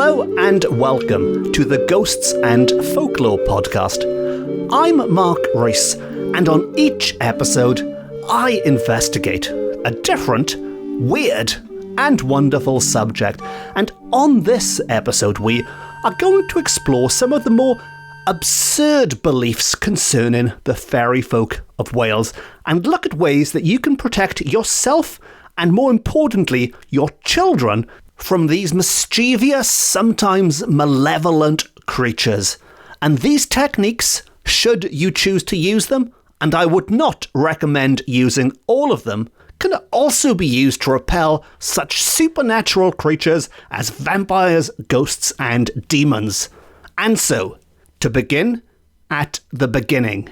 Hello and welcome to the Ghosts and Folklore podcast. I'm Mark Rees, and on each episode, I investigate a different, weird, and wonderful subject. And on this episode, we are going to explore some of the more absurd beliefs concerning the fairy folk of Wales and look at ways that you can protect yourself and, more importantly, your children from these mischievous, sometimes malevolent creatures. And these techniques, should you choose to use them, and I would not recommend using all of them, can also be used to repel such supernatural creatures as vampires, ghosts, and demons. And so, to begin at the beginning.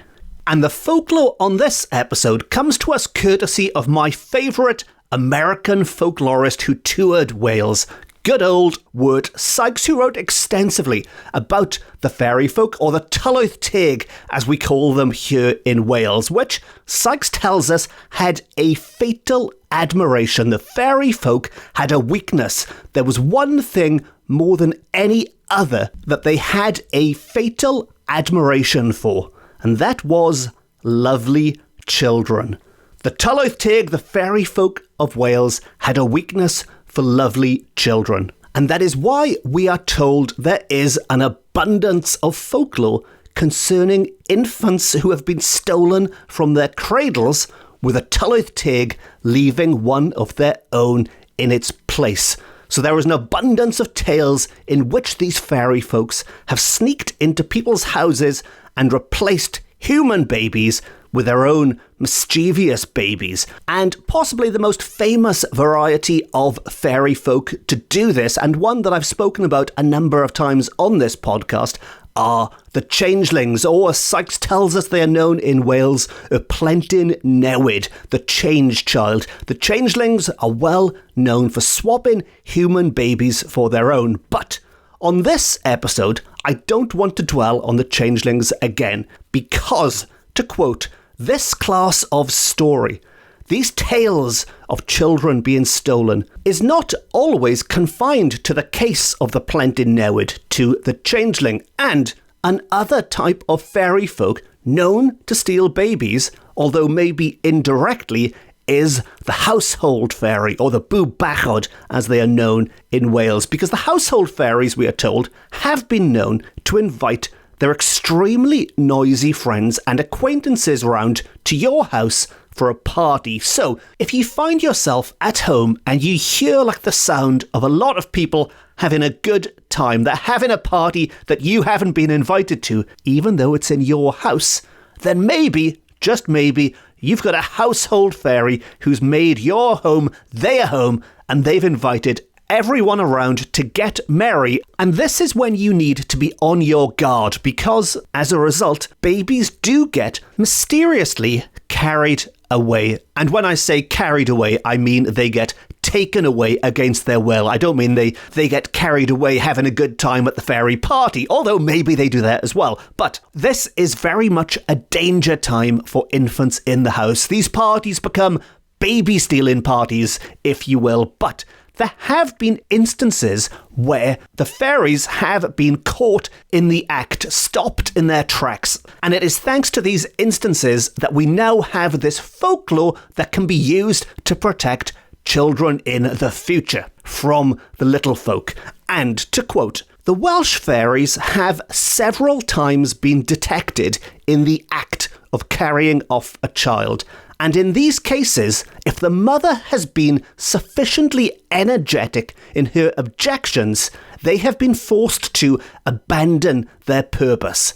And the folklore on this episode comes to us courtesy of my favourite American folklorist who toured Wales, good old Wirt Sykes, who wrote extensively about the fairy folk, or the Tylwyth Teg, as we call them here in Wales, which Sykes tells us had a fatal admiration. The fairy folk had a weakness. There was one thing more than any other that they had a fatal admiration for, and that was lovely children. The Tylwyth Teg, the fairy folk of Wales, had a weakness for lovely children. And that is why we are told there is an abundance of folklore concerning infants who have been stolen from their cradles, with a Tylwyth Teg leaving one of their own in its place. So there is an abundance of tales in which these fairy folks have sneaked into people's houses and replaced human babies with their own mischievous babies. And possibly the most famous variety of fairy folk to do this, and one that I've spoken about a number of times on this podcast, are the changelings, or as Sykes tells us they are known in Wales, y plentyn newid, the change child. The changelings are well known for swapping human babies for their own, but on this episode, I don't want to dwell on the changelings again, because, to quote, this class of story, these tales of children being stolen, is not always confined to the case of the plentyn newid, to the changeling, and another type of fairy folk known to steal babies, although maybe indirectly, is the household fairy, or the bw bachod, as they are known in Wales, because the household fairies, we are told, have been known to invite their extremely noisy friends and acquaintances round to your house for a party. So, if you find yourself at home and you hear like the sound of a lot of people having a good time, they're having a party that you haven't been invited to, even though it's in your house, then maybe, just maybe, you've got a household fairy who's made your home their home, and they've invited everyone around to get merry. And this is when you need to be on your guard, because as a result, babies do get mysteriously carried away. And when I say carried away, I mean they get taken away against their will. I don't mean they get carried away having a good time at the fairy party, although maybe they do that as well. But this is very much a danger time for infants in the house. These parties become baby stealing parties, if you will, but there have been instances where the fairies have been caught in the act, stopped in their tracks. And it is thanks to these instances that we now have this folklore that can be used to protect children in the future from the little folk. And to quote, the Welsh fairies have several times been detected in the act of carrying off a child. And in these cases, if the mother has been sufficiently energetic in her objections, they have been forced to abandon their purpose.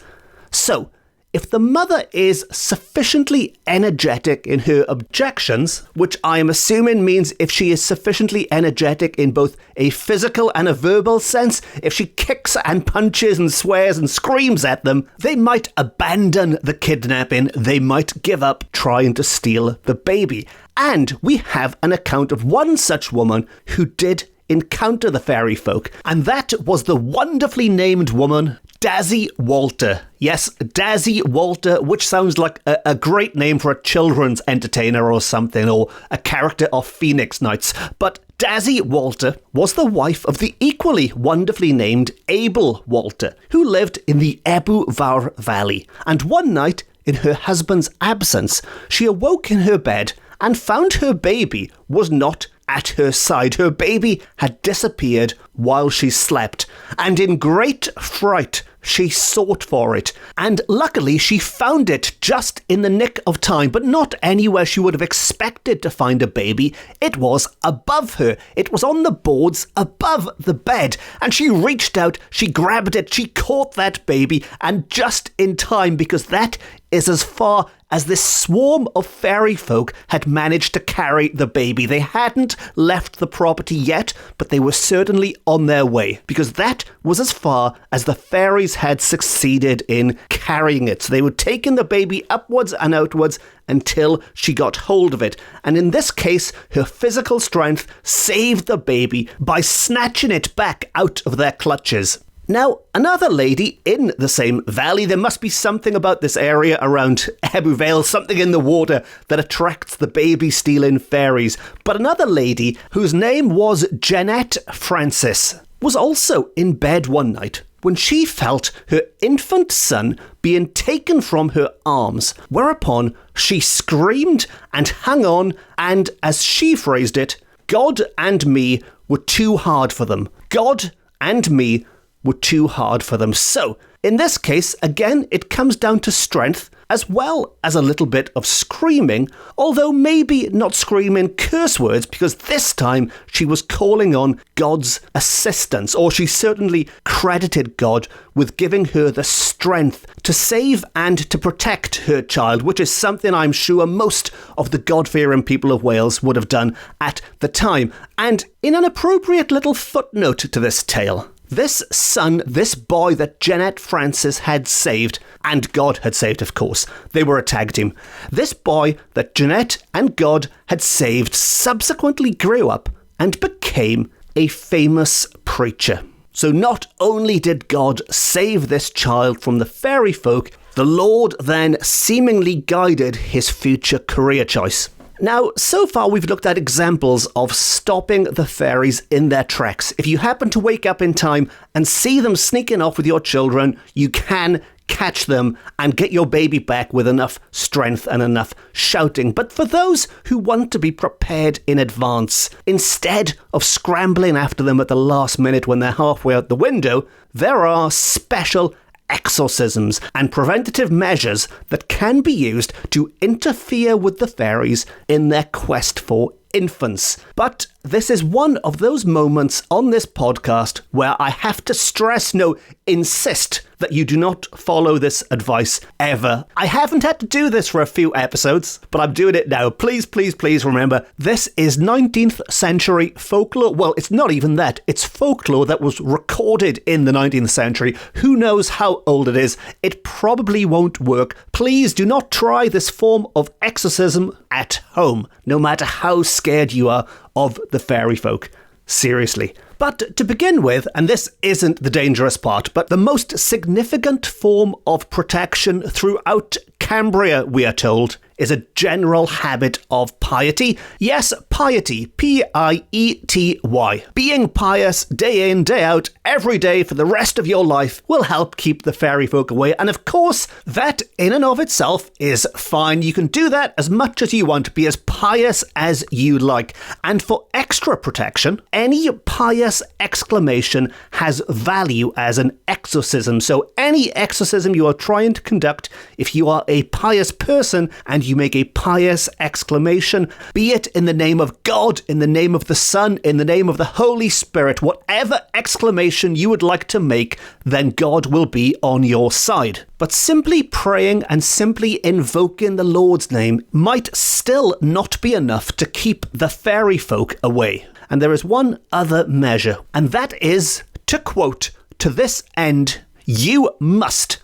So, if the mother is sufficiently energetic in her objections, which I am assuming means if she is sufficiently energetic in both a physical and a verbal sense, if she kicks and punches and swears and screams at them, they might abandon the kidnapping, they might give up trying to steal the baby. And we have an account of one such woman who did encounter the fairy folk, and that was the wonderfully named woman Dazzy Walter. Yes, Dazzy Walter, which sounds like a great name for a children's entertainer or something, or a character of Phoenix Nights. But Dazzy Walter was the wife of the equally wonderfully named Abel Walter, who lived in the Ebu Vawr Valley. And one night, in her husband's absence, she awoke in her bed and found her baby was not at her side. Her baby had disappeared while she slept, and in great fright, she sought for it, and luckily she found it just in the nick of time, but not anywhere she would have expected to find a baby. It was above her. It was on the boards above the bed, and she reached out, she grabbed it, she caught that baby, and just in time, because that is as far as this swarm of fairy folk had managed to carry the baby. They hadn't left the property yet, but they were certainly on their way, because that was as far as the fairies had succeeded in carrying it. So they were taking the baby upwards and outwards until she got hold of it. And in this case, her physical strength saved the baby by snatching it back out of their clutches. Now, another lady in the same valley, there must be something about this area around Ebu Vale, something in the water that attracts the baby-stealing fairies. But another lady, whose name was Jeanette Francis, was also in bed one night when she felt her infant son being taken from her arms, whereupon she screamed and hung on, and as she phrased it, God and me were too hard for them. God and me were too hard for them. So, in this case, again, it comes down to strength as well as a little bit of screaming, although maybe not screaming curse words, because this time she was calling on God's assistance, or she certainly credited God with giving her the strength to save and to protect her child, which is something I'm sure most of the God-fearing people of Wales would have done at the time. And in an appropriate little footnote to this tale, this son, this boy that Jeanette Francis had saved, and God had saved, of course, they were a tag team. This boy that Jeanette and God had saved subsequently grew up and became a famous preacher. So not only did God save this child from the fairy folk, the Lord then seemingly guided his future career choice. Now, so far we've looked at examples of stopping the fairies in their tracks. If you happen to wake up in time and see them sneaking off with your children, you can catch them and get your baby back with enough strength and enough shouting. But for those who want to be prepared in advance, instead of scrambling after them at the last minute when they're halfway out the window, there are special exorcisms and preventative measures that can be used to interfere with the fairies in their quest for infants. But this is one of those moments on this podcast where I have to stress, no, insist that you do not follow this advice ever. I haven't had to do this for a few episodes, but I'm doing it now. Please, please, please remember, this is 19th century folklore. Well, it's not even that. It's folklore that was recorded in the 19th century. Who knows how old it is? It probably won't work. Please do not try this form of exorcism at home, no matter how scared you are of the fairy folk. Seriously. But to begin with, and this isn't the dangerous part, but the most significant form of protection throughout Cambria, we are told, is a general habit of piety. Yes, piety, P-I-E-T-Y. Being pious day in, day out, every day for the rest of your life will help keep the fairy folk away. And of course, that in and of itself is fine. You can do that as much as you want, be as pious as you like. And for extra protection, any pious exclamation has value as an exorcism. So any exorcism you are trying to conduct, if you are a pious person and you make a pious exclamation, be it in the name of God, in the name of the Son, in the name of the Holy Spirit, whatever exclamation you would like to make, then God will be on your side. But simply praying and simply invoking the Lord's name might still not be enough to keep the fairy folk away. And there is one other measure, and that is to quote, "To this end, you must."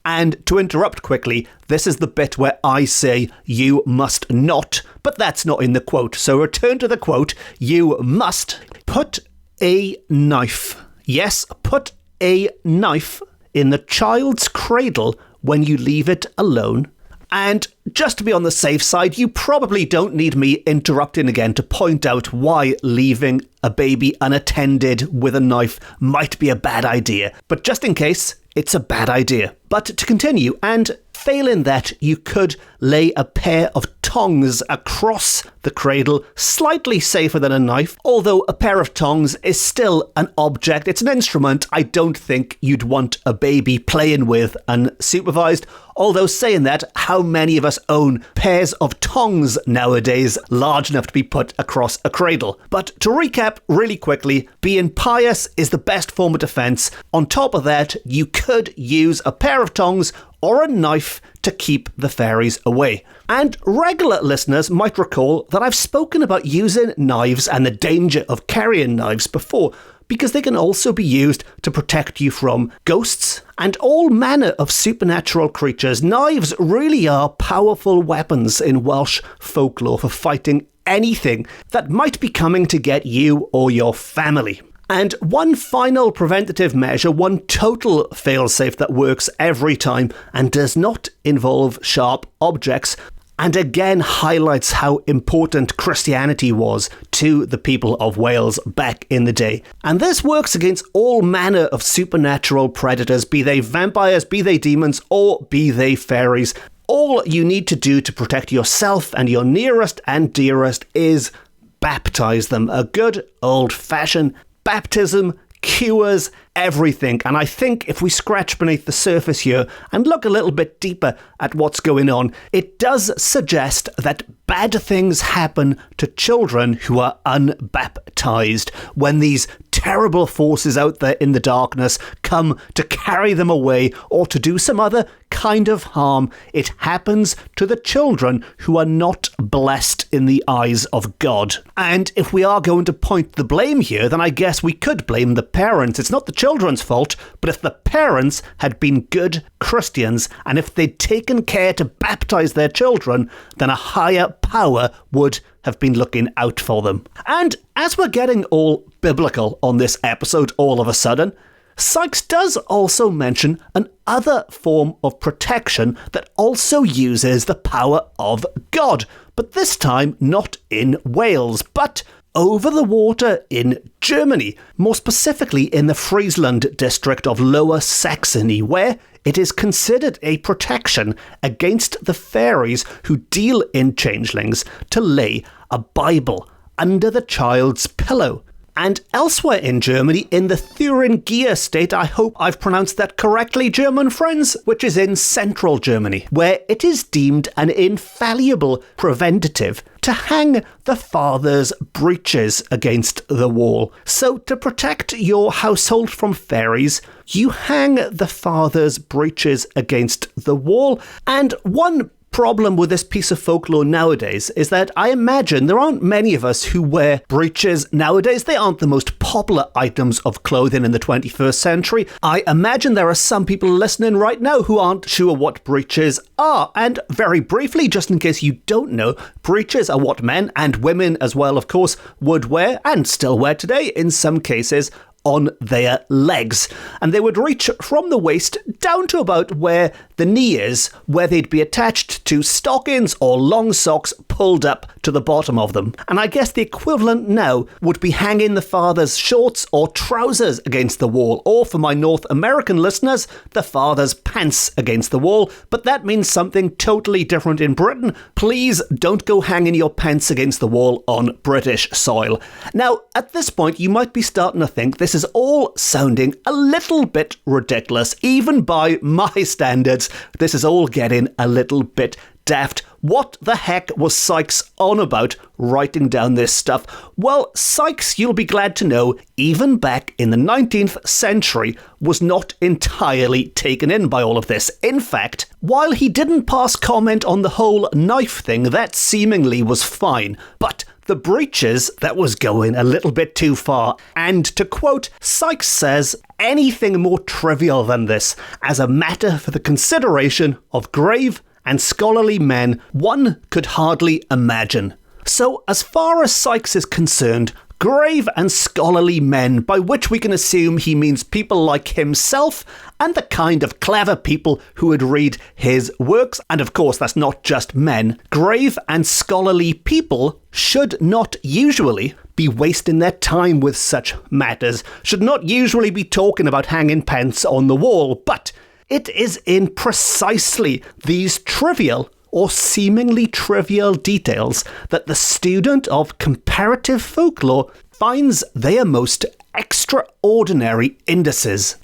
And to interrupt quickly, this is the bit where I say you must not, but that's not in the quote. So return to the quote. You must put a knife. Yes, put a knife in the child's cradle when you leave it alone. And just to be on the safe side, you probably don't need me interrupting again to point out why leaving a baby unattended with a knife might be a bad idea. But just in case, it's a bad idea. But to continue, and failing that, you could lay a pair of tongs across the cradle, slightly safer than a knife, although a pair of tongs is still an object. It's an instrument I don't think you'd want a baby playing with unsupervised. Although saying that, how many of us own pairs of tongs nowadays large enough to be put across a cradle? But to recap really quickly, being pious is the best form of defense. On top of that, you could use a pair of tongs or a knife to keep the fairies away. And regular listeners might recall that I've spoken about using knives and the danger of carrying knives before, because they can also be used to protect you from ghosts and all manner of supernatural creatures. Knives really are powerful weapons in Welsh folklore for fighting anything that might be coming to get you or your family. And one final preventative measure, one total failsafe that works every time and does not involve sharp objects, and again highlights how important Christianity was to the people of Wales back in the day. And this works against all manner of supernatural predators, be they vampires, be they demons, or be they fairies. All you need to do to protect yourself and your nearest and dearest is baptize them. A good old-fashioned baptism cures everything. And I think if we scratch beneath the surface here and look a little bit deeper at what's going on, it does suggest that bad things happen to children who are unbaptized when these terrible forces out there in the darkness come to carry them away or to do some other kind of harm. It happens to the children who are not blessed in the eyes of God. And if we are going to point the blame here, then I guess we could blame the parents. It's not the children's fault, but if the parents had been good Christians and if they'd taken care to baptize their children, then a higher power would have been looking out for them. And as we're getting all biblical on this episode all of a sudden, Sykes does also mention an other form of protection that also uses the power of God, but this time not in Wales, but over the water in Germany, more specifically in the Friesland district of Lower Saxony, where it is considered a protection against the fairies who deal in changelings to lay a Bible under the child's pillow. And elsewhere in Germany, in the Thuringia state, I hope I've pronounced that correctly, German friends, which is in central Germany, where it is deemed an infallible preventative to hang the father's breeches against the wall. So to protect your household from fairies, you hang the father's breeches against the wall. And one problem with this piece of folklore nowadays is that I imagine there aren't many of us who wear breeches nowadays. They aren't the most popular items of clothing in the 21st century. I imagine there are some people listening right now who aren't sure what breeches are. And very briefly, just in case you don't know, breeches are what men and women as well, of course, would wear and still wear today in some cases on their legs. And they would reach from the waist down to about where the knee is, where they'd be attached to stockings or long socks pulled up to the bottom of them. And I guess the equivalent now would be hanging the father's shorts or trousers against the wall, or for my North American listeners, the father's pants against the wall. But that means something totally different in Britain. Please don't go hanging your pants against the wall on British soil. Now, at this point, you might be starting to think this is all sounding a little bit ridiculous. Even by my standards, this is all getting a little bit daft. What the heck was Sykes on about writing down this stuff? Well, Sykes, you'll be glad to know, even back in the 19th century, was not entirely taken in by all of this. In fact, while he didn't pass comment on the whole knife thing, that seemingly was fine. But the breeches, that was going a little bit too far. And to quote, Sykes says, anything more trivial than this, as a matter for the consideration of grave and scholarly men, one could hardly imagine. So as far as Sykes is concerned, Grave and scholarly men, by which we can assume he means people like himself and the kind of clever people who would read his works. And of course, that's not just men. Grave and scholarly people should not usually be wasting their time with such matters, should not usually be talking about hanging pence on the wall, but it is in precisely these trivial or seemingly trivial details that the student of comparative folklore finds their most extraordinary indices.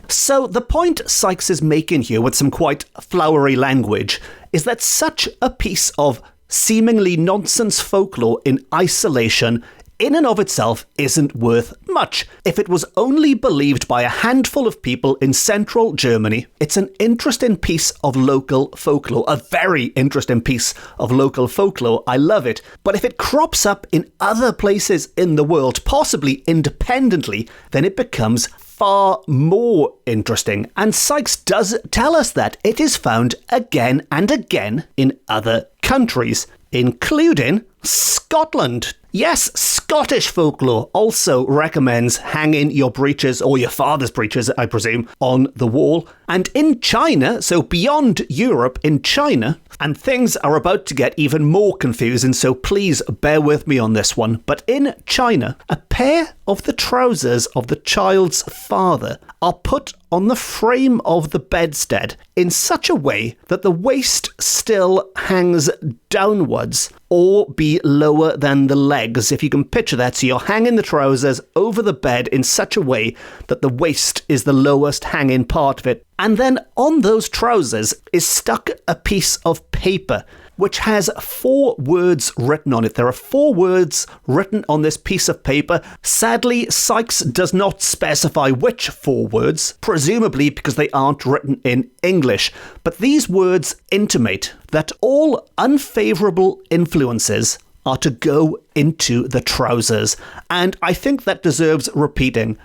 So the point Sykes is making here with some quite flowery language is that such a piece of seemingly nonsense folklore in isolation in and of itself isn't worth much. If it was only believed by a handful of people in central Germany, it's an interesting piece of local folklore, a very interesting piece of local folklore. I love it. But if it crops up in other places in the world, possibly independently, then it becomes far more interesting. And Sykes does tell us that it is found again and again in other countries, including Scotland. Yes, Scottish folklore also recommends hanging your breeches, or your father's breeches, I presume, on the wall. And in China, so beyond Europe, in China, and things are about to get even more confusing, so please bear with me on this one. But in China, a pair of the trousers of the child's father are put on the frame of the bedstead in such a way that the waist still hangs downwards or be lower than the legs, if you can picture that. So you're hanging the trousers over the bed in such a way that the waist is the lowest hanging part of it. And then on those trousers is stuck a piece of paper which has 4 words written on it. There are 4 words written on this piece of paper. Sadly, Sykes does not specify which 4 words, presumably because they aren't written in English. But these words intimate that all unfavourable influences are to go into the trousers. And I think that deserves repeating.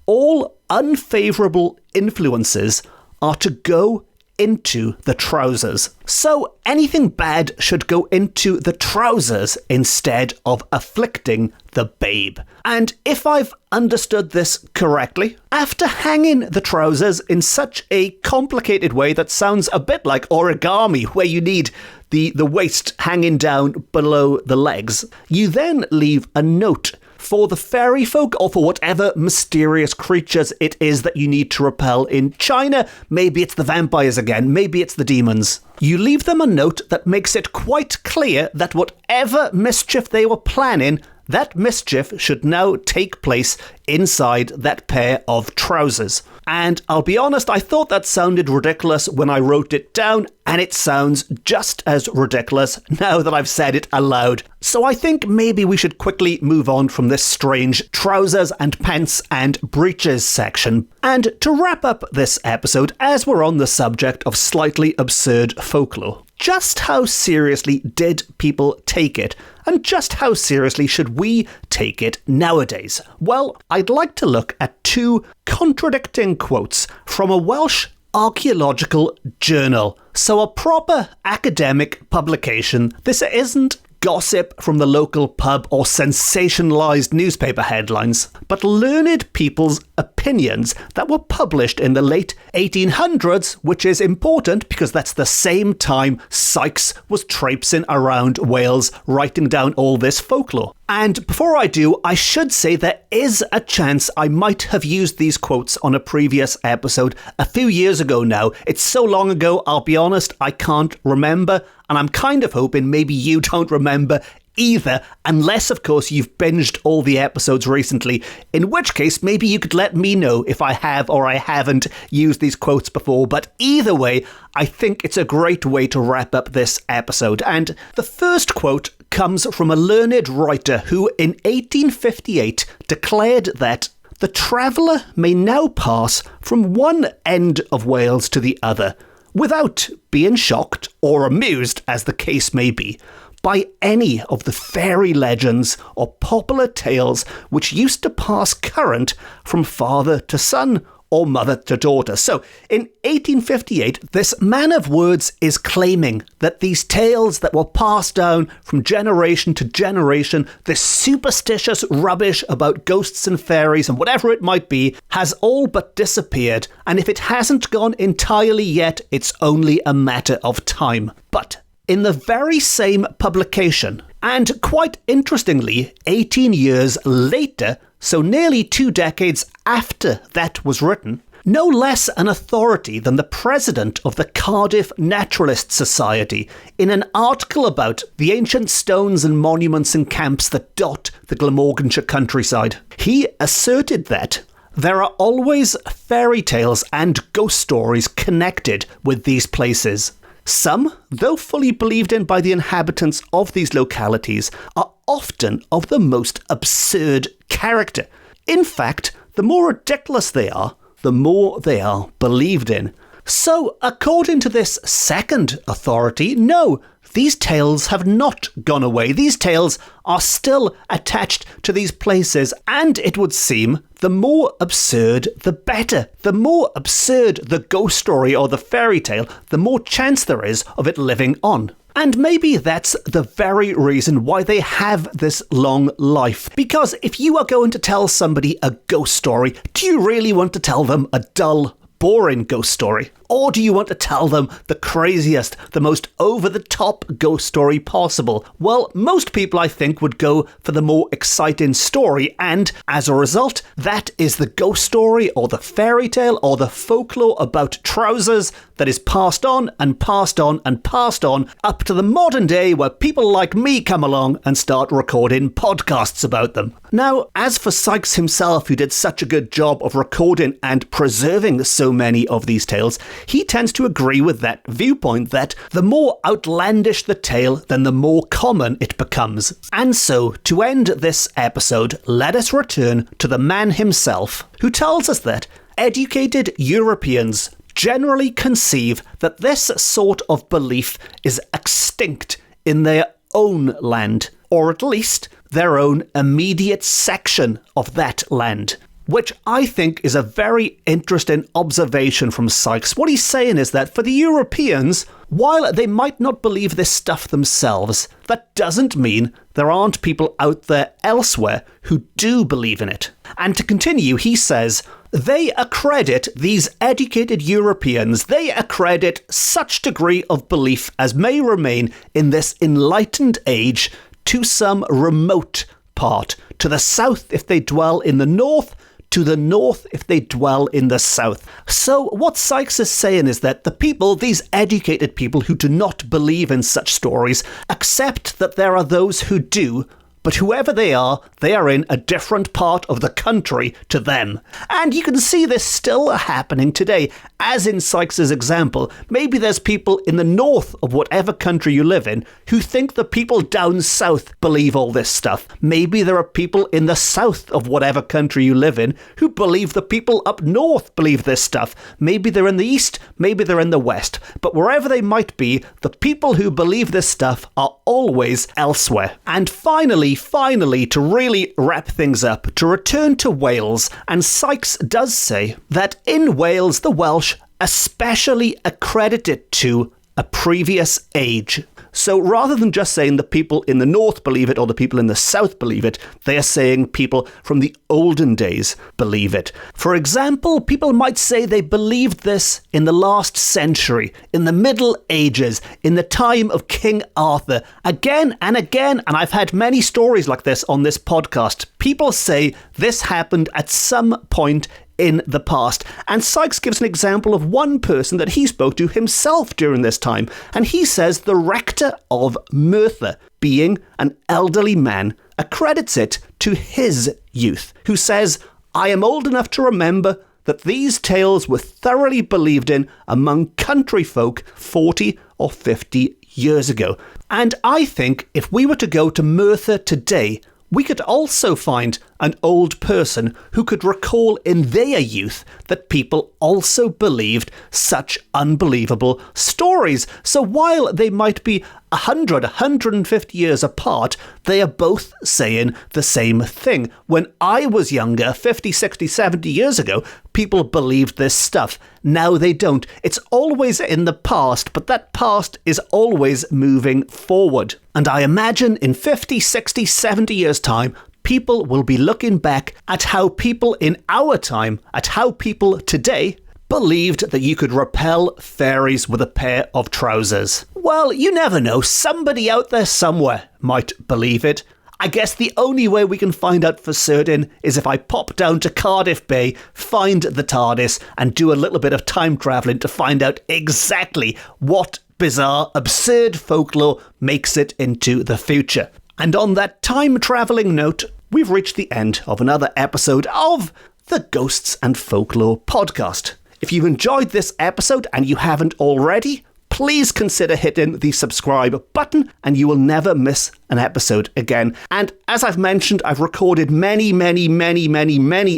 All unfavourable influences are to go into the trousers. So anything bad should go into the trousers instead of afflicting the babe. And if I've understood this correctly, after hanging the trousers in such a complicated way that sounds a bit like origami, where you need the waist hanging down below the legs, you then leave a note for the fairy folk or for whatever mysterious creatures it is that you need to repel in China. Maybe it's the vampires again, maybe it's the demons. You leave them a note that makes it quite clear that whatever mischief they were planning, that mischief should now take place inside that pair of trousers. And I'll be honest, I thought that sounded ridiculous when I wrote it down, and it sounds just as ridiculous now that I've said it aloud. So I think maybe we should quickly move on from this strange trousers and pants and breeches section. And to wrap up this episode, as we're on the subject of slightly absurd folklore, just how seriously did people take it? And just how seriously should we take it nowadays? Well, I'd like to look at 2 contradicting quotes from a Welsh archaeological journal. So a proper academic publication. This isn't gossip from the local pub or sensationalized newspaper headlines, but learned people's opinions that were published in the late 1800s, which is important because that's the same time Sykes was traipsing around Wales writing down all this folklore. And before I do, I should say there is a chance I might have used these quotes on a previous episode a few years ago now. It's so long ago, I'll be honest, I can't remember. And I'm kind of hoping maybe you don't remember either, unless, of course, you've binged all the episodes recently, in which case maybe you could let me know if I have or I haven't used these quotes before. But either way, I think it's a great way to wrap up this episode. And the first quote comes from a learned writer who in 1858 declared that the traveller may now pass from one end of Wales to the other without being shocked or amused, as the case may be, by any of the fairy legends or popular tales which used to pass current from father to son or mother to daughter. So, in 1858, this man of words is claiming that these tales that were passed down from generation to generation, this superstitious rubbish about ghosts and fairies and whatever it might be, has all but disappeared, and if it hasn't gone entirely yet, it's only a matter of time. But in the very same publication, and quite interestingly, 18 years later, so nearly 2 decades after that was written, no less an authority than the president of the Cardiff Naturalist Society, in an article about the ancient stones and monuments and camps that dot the Glamorganshire countryside, he asserted that there are always fairy tales and ghost stories connected with these places. Some, though fully believed in by the inhabitants of these localities, are often of the most absurd character. In fact, the more ridiculous they are, the more they are believed in. So, according to this second authority, no, these tales have not gone away. These tales are still attached to these places, and it would seem the more absurd, the better. The more absurd the ghost story or the fairy tale, the more chance there is of it living on. And maybe that's the very reason why they have this long life. Because if you are going to tell somebody a ghost story, do you really want to tell them a dull, boring ghost story? Or do you want to tell them the craziest, the most over-the-top ghost story possible? Well, most people, I think, would go for the more exciting story, and as a result, that is the ghost story or the fairy tale or the folklore about trousers that is passed on and passed on and passed on up to the modern day where people like me come along and start recording podcasts about them. Now, as for Sykes himself, who did such a good job of recording and preserving so many of these tales, he tends to agree with that viewpoint that the more outlandish the tale, then the more common it becomes. And so, to end this episode, let us return to the man himself, who tells us that educated Europeans generally conceive that this sort of belief is extinct in their own land, or at least their own immediate section of that land. Which I think is a very interesting observation from Sykes. What he's saying is that for the Europeans, while they might not believe this stuff themselves, that doesn't mean there aren't people out there elsewhere who do believe in it. And to continue, he says, they accredit these educated Europeans, they accredit such degree of belief as may remain in this enlightened age to some remote part, to the south if they dwell in the north, to the north if they dwell in the south. So what Sykes is saying is that the people, these educated people who do not believe in such stories, accept that there are those who do, but whoever they are in a different part of the country to them. And you can see this still happening today, as in Sykes' example. Maybe there's people in the north of whatever country you live in who think the people down south believe all this stuff. Maybe there are people in the south of whatever country you live in who believe the people up north believe this stuff. Maybe they're in the east, maybe they're in the west. But wherever they might be, the people who believe this stuff are always elsewhere. And finally, to really wrap things up, to return to Wales, and Sykes does say that in Wales, the Welsh especially accredit it to a previous age. So rather than just saying the people in the north believe it or the people in the south believe it, they are saying people from the olden days believe it. For example, people might say they believed this in the last century, in the Middle Ages, in the time of King Arthur. Again and again, and I've had many stories like this on this podcast, people say this happened at some point in the past. And Sykes gives an example of one person that he spoke to himself during this time. And he says the rector of Merthyr, being an elderly man, accredits it to his youth, who says, I am old enough to remember that these tales were thoroughly believed in among country folk 40 or 50 years ago. And I think if we were to go to Merthyr today, we could also find an old person who could recall in their youth that people also believed such unbelievable stories. So while they might be 100, 150 years apart, they are both saying the same thing. When I was younger, 50, 60, 70 years ago, people believed this stuff. Now they don't. It's always in the past, but that past is always moving forward. And I imagine in 50, 60, 70 years' time, people will be looking back at how people in our time, at how people today, believed that you could repel fairies with a pair of trousers. Well, you never know. Somebody out there somewhere might believe it. I guess the only way we can find out for certain is if I pop down to Cardiff Bay, find the TARDIS, and do a little bit of time travelling to find out exactly what bizarre, absurd folklore makes it into the future. And on that time travelling note, we've reached the end of another episode of the Ghosts and Folklore podcast. If you've enjoyed this episode and you haven't already, please consider hitting the subscribe button and you will never miss an episode again. And as I've mentioned, I've recorded many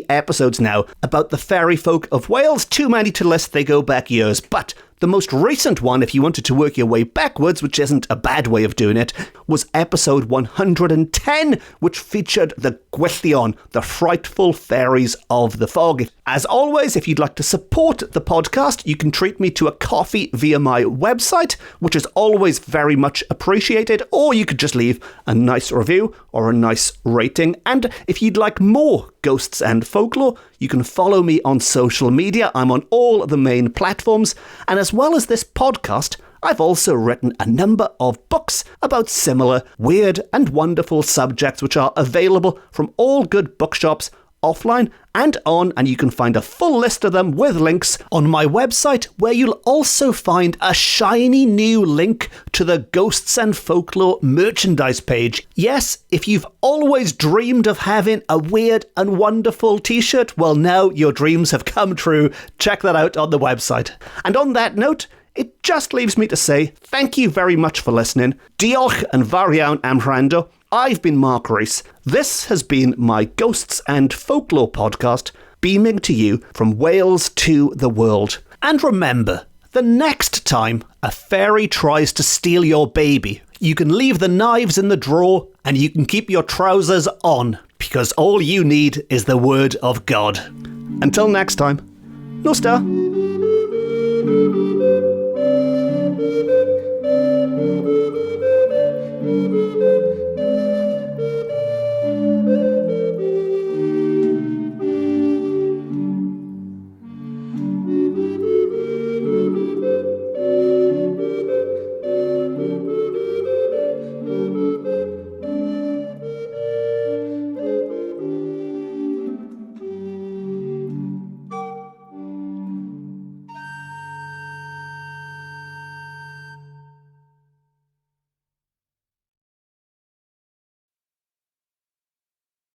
episodes now about the fairy folk of Wales. Too many to list, they go back years. But the most recent one, if you wanted to work your way backwards, which isn't a bad way of doing it, was episode 110, which featured the Gwyllion, the frightful fairies of the fog. As always, if you'd like to support the podcast, you can treat me to a coffee via my website, which is always very much appreciated, or you could just leave a nice review or a nice rating. And if you'd like more Ghosts and Folklore, you can follow me on social media. I'm on all the main platforms. And as well as this podcast, I've also written a number of books about similar weird and wonderful subjects, which are available from all good bookshops offline and on, and you can find a full list of them with links on my website, where you'll also find a shiny new link to the Ghosts and Folklore merchandise page. Yes, if you've always dreamed of having a weird and wonderful t-shirt, well, now your dreams have come true. Check that out on the website. And on that note, it just leaves me to say thank you very much for listening. Diolch and fawr iawn am wrando. I've been Mark Rees. This has been my Ghosts and Folklore podcast, beaming to you from Wales to the world. And remember, the next time a fairy tries to steal your baby, you can leave the knives in the drawer and you can keep your trousers on, because all you need is the word of God. Until next time, Nosta.